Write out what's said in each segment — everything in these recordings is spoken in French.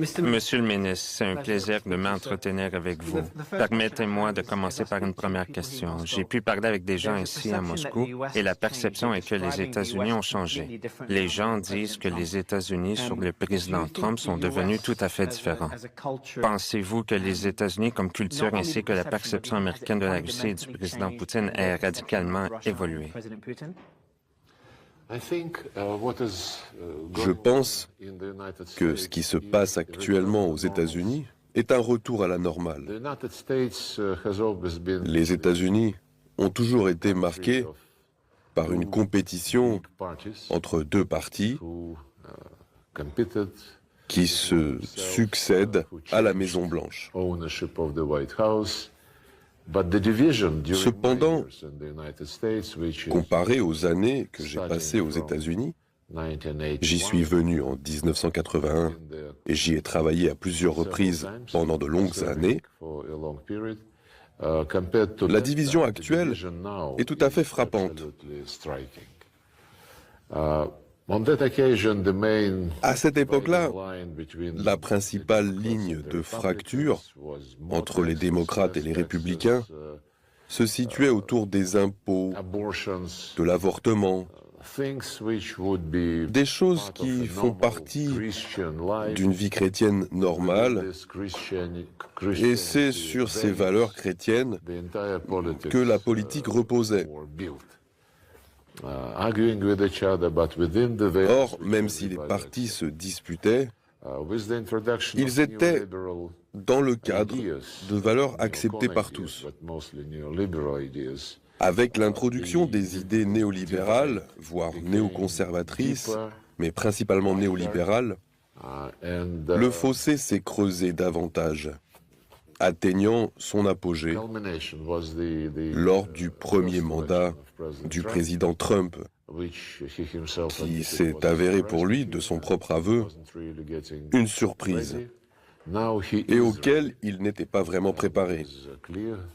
Monsieur le ministre, c'est un plaisir de m'entretenir avec vous. Permettez-moi de commencer par une première question. J'ai pu parler avec des gens ici à Moscou et la perception est que les États-Unis ont changé. Les gens disent que les États-Unis sous le président Trump sont devenus tout à fait différents. Pensez-vous que les États-Unis comme culture ainsi que la perception américaine de la Russie et du président Poutine aient radicalement évolué? Je pense que ce qui se passe actuellement aux États-Unis est un retour à la normale. Les États-Unis ont toujours été marqués par une compétition entre deux partis qui se succèdent à la Maison-Blanche. Cependant, comparé aux années que j'ai passées aux États-Unis, j'y suis venu en 1981 et j'y ai travaillé à plusieurs reprises pendant de longues années, la division actuelle est tout à fait frappante. À cette époque-là, la principale ligne de fracture entre les démocrates et les républicains se situait autour des impôts, de l'avortement, des choses qui font partie d'une vie chrétienne normale, et c'est sur ces valeurs chrétiennes que la politique reposait. Or, même si les partis se disputaient, ils étaient dans le cadre de valeurs acceptées par tous. Avec l'introduction des idées néolibérales, voire néoconservatrices, mais principalement néolibérales, le fossé s'est creusé davantage, atteignant son apogée lors du premier mandat du président Trump, qui s'est avéré pour lui, de son propre aveu, une surprise, et auquel il n'était pas vraiment préparé.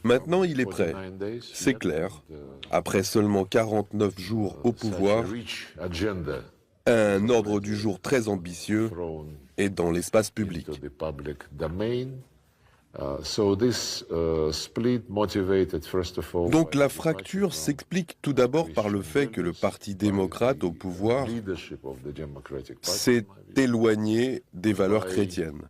Maintenant, il est prêt, c'est clair, après seulement 49 jours au pouvoir, un ordre du jour très ambitieux est dans l'espace public. Donc la fracture s'explique tout d'abord par le fait que le Parti démocrate au pouvoir s'est éloigné des valeurs chrétiennes.